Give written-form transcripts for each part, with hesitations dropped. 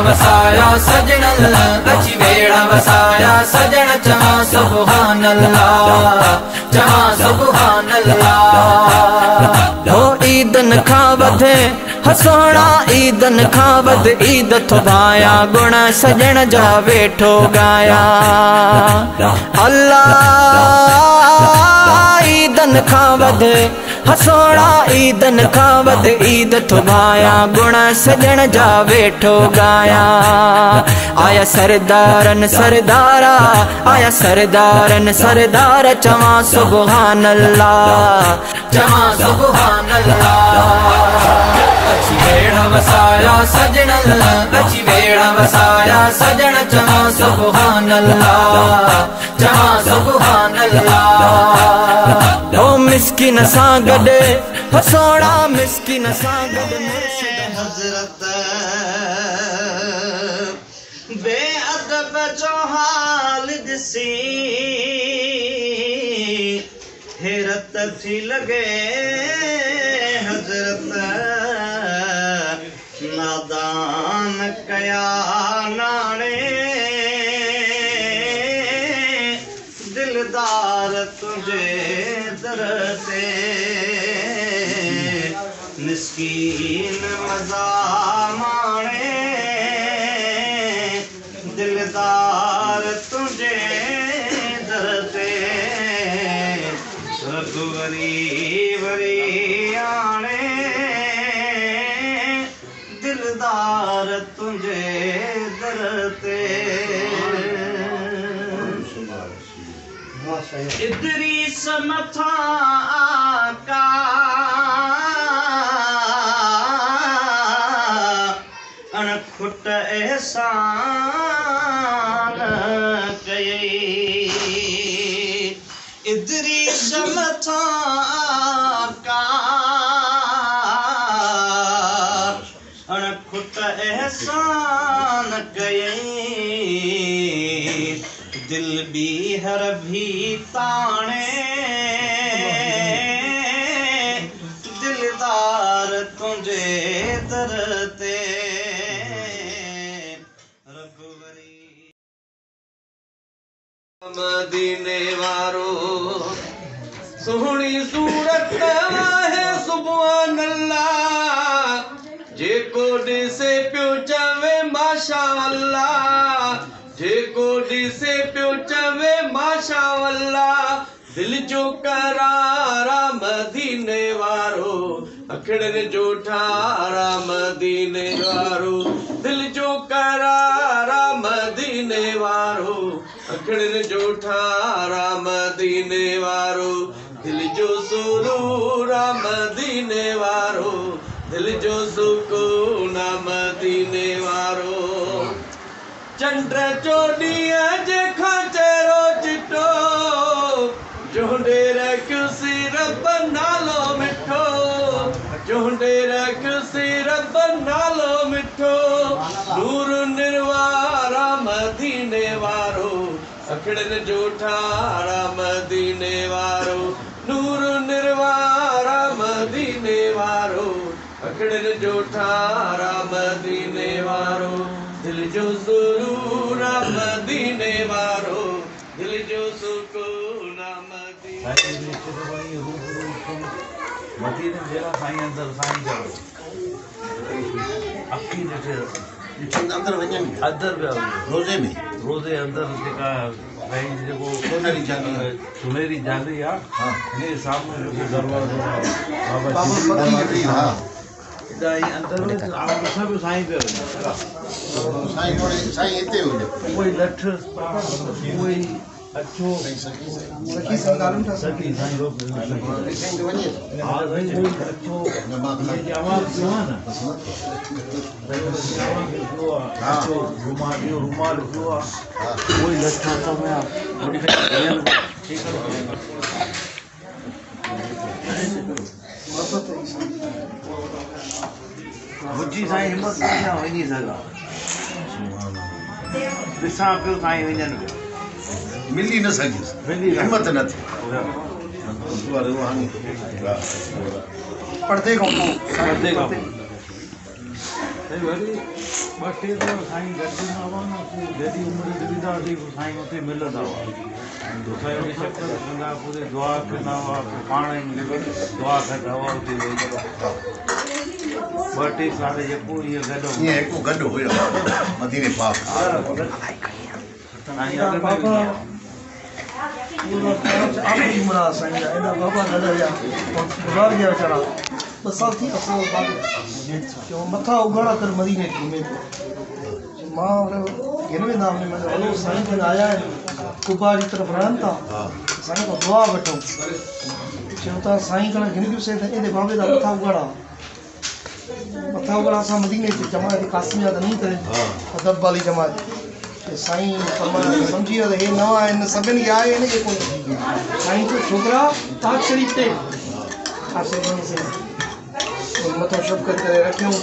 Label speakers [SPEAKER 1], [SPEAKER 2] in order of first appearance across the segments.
[SPEAKER 1] वसाया सजन अची वेड़ा वसाया सजन चवा सुभान अल्लाह चवा सुभान अल्लाह। हो ईदन खां वधे हसोड़ा ईदन खां वध ईद थो भाया गुण सजन जा वेठो गाया अल्लाह ईदन खां वध हसोड़ा ईदन खां वध ईद थो भाया गुण सजन जा वेठो गाया। आया सरदारन सरदारा आया सरदारन सरदार चवा सुभान अल्लाह चवा सुभान अल्लाह। अची वेड़ा वसाया सजन अची वेड़ा वसाया सजन चवा सुभान अल्लाह चवा सुभान अल्लाह। ओ मिस्किन सां गॾु हसोड़ा मिस्किन सां गॾु
[SPEAKER 2] हज़रत बेअदब जो हाल ॾिसी हैरत थी लगे हज़रत नादान कया नाणे दिलदार तुझे दर ते मिस्कीन मज़ा माणे दिलदार तुझे दर ते रब वरी वरी आणे दिलदार तुझे दर ते। इदरीस मथा आका अणखुट एहसान कयई इदरीस मथा आका अणखुट एहसान कयई दिल भी हर भी ताणे दिलदार तुझे दर ते रब वरी। मदीने वारो सोहणी सूरत है सुभान अल्लाह जेको ॾिसे पियो चवे माशा अल्लाह जेको ॾिसे पियो चवे माशा अल्लाह दिल जो करारा मदीने वारो अखड़न जो ठारा मदीने वारो दिल जो करारा मदीने वारो अखड़न जो ठारा मदीने वारो दिल जो सुरूर मदीने वारो दिल जो सुकून मदीने वारो चंद्र चोॾीअ जे खाचरो चिटो चोंडे रखियो रब नालो मिठो चोंडे रखियो रब नालो मिठो नूर निर्वारा मदीने वारो अखड़न जो ठारा मदीने वारो नूर निर्वारा मदीने वारो अखड़न जो ठारा मदीने वारो दिल जो सुरूर मदीने वारो दिल जो सुकून मदीने जेला साईं अंदर साईं जाओ अखी ॾिठे अंदर वञनि अंदर रोज़े में रोज़े अंदर जेका साईं जेको सुनहरी जाली आहे ने साम्हूं जेको दरवाज़ो बाबा अंदर सभु साईं पियो साईं हिते उहो लठ उहो ई अछो सखी संगालम था सखी साईं रो आ वही अछो ये आवाज जो है ना अछो रुमाल जो वही लठ तो में ठीक है मुझी साईं हिम्मत ना वही सगा दिशा पियो साईं वञनि मिली न सघियुसि हिम्मत न थी पर्दे खां वरी ॿ टे तो साईं गॾिजंदा हुआ न जॾहिं उमिरि ॾींदा हुआ साईं उते मिलंदा हुआ साईं जी शक्ल कंदा पूरे दुआ कंदा हुआ पाण ई दुआ कंदा हुआ उते ॿ टे साल जेको इहो गॾु
[SPEAKER 3] ईअं हिकु गॾु हुयो मदीने पाक
[SPEAKER 4] आखिरी उम्र आहे साईं जा एॾा बाबा गॾु हुया गुज़ार गया वीचारा 2 साल थी असां मथा उघाड़ा कर मदीने घुमे थो मां गिन वेंदा हलो साईं जन आया आहिनि कुबा जी तरफ़ रहनि था साईं खां दुआ वठूं चयो था साईं खां गिनगियूंसीं त एॾे बाबे जा मथा उघाड़ा असां मदीने ते जमायत कासिमिया त नहीं करे अदब वाली जमायत साईं समझी वियो त हे नवां आहिनि सभिनी खे आहे हिन खे कोन साईं जो छोकिरा ताज शरीफ़ ते मथो शफ़क़त करे रखियूं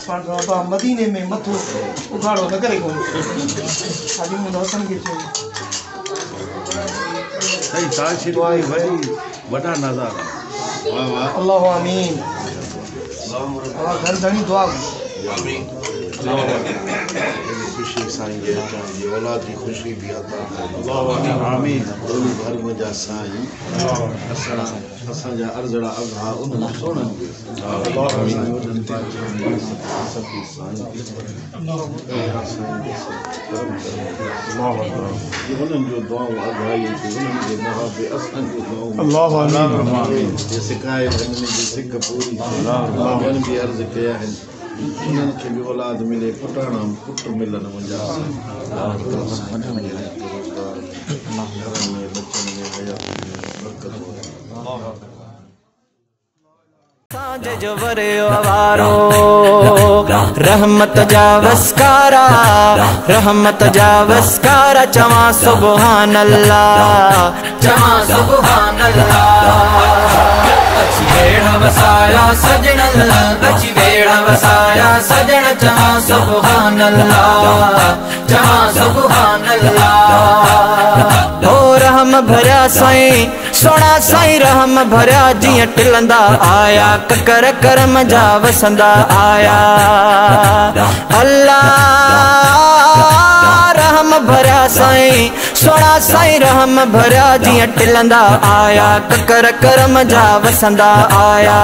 [SPEAKER 4] पाण बाबा मदीने में मथो उघाड़ो न करे कोन हाजी मुंहिंजो हसन खे चयो
[SPEAKER 2] सही ताज शरीफ़ भाई वॾा नज़ारा
[SPEAKER 4] अल्लाह आमीन घर घणी दुआ
[SPEAKER 3] खुशी साईं जे औलाद की खुशी भी आता आमीन दोनों घर में जा साईं असां जा अर्जड़ा अघा उन्हनि सोननि उन्हनि जो दुआऊं अघाई उन्हनि जे मुहाबे असां जो दुआऊं सिकाए उन्हनि जी सिक पूरी ॿियनि बि अर्ज़ कया आहिनि उन्हनि खे बि औलाद मिले पुटाणा पुट मिलनि मुंहिंजा
[SPEAKER 1] सांझ जो वरियो वारो रहमत जा वस्कारा चवां सुभान अल्लाह चवां सुभान अल्लाह अची वेड़ा वसाया सजण अची वेड़ा वसाया सजण चवां सुभान अल्लाह चवां सुभान अल्लाह हो रहम भरिया साईं सोना साईं रहम भरिया जियां टिलंदा आया ककर करम जा वसंदा आया अल्लाह रहम भरिया साईं सोना साईं रहम भरिया जियां टिलंदा आया ककर करम जा वसंदा आया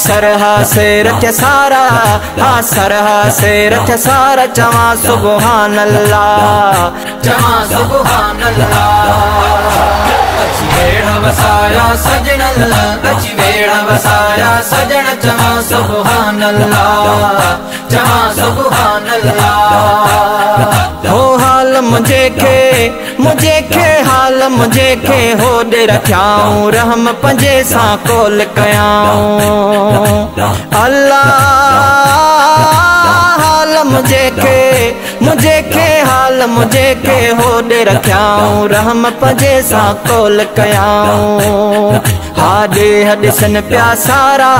[SPEAKER 1] सरहा से रख्या सारा हाँ सरहा से रख्या सारा चवां सुभान अल्लाह चवां सुभान अल्लाह अची वेड़ा वसाया सजण अची वेड़ा वसाया सजण चवां सुभान अल्लाह चवां सुभान अल्लाह हो हाल मुझे खे हाल मुझे खे होॾे रखियाऊं रहम पंजे सां कोल कयाऊं अल्लाह हाल मुझे खे हाल मुझे खे होॾे रखियाऊं रहम पंजे सां कोल कयाऊं हा ॾेह ॾिसनि पिया सारा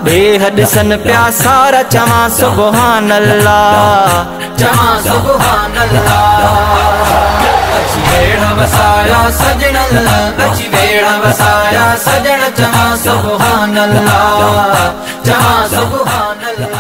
[SPEAKER 1] ॾेह ॾिसनि पिया सारा चवां सुभान अल्लाह चवां सुभान अल्लाह अची वेड़ा वसाया सजण अची वेड़ा वसाया सजण चवां सुभान अल्लाह चवां सुभान अल्लाह।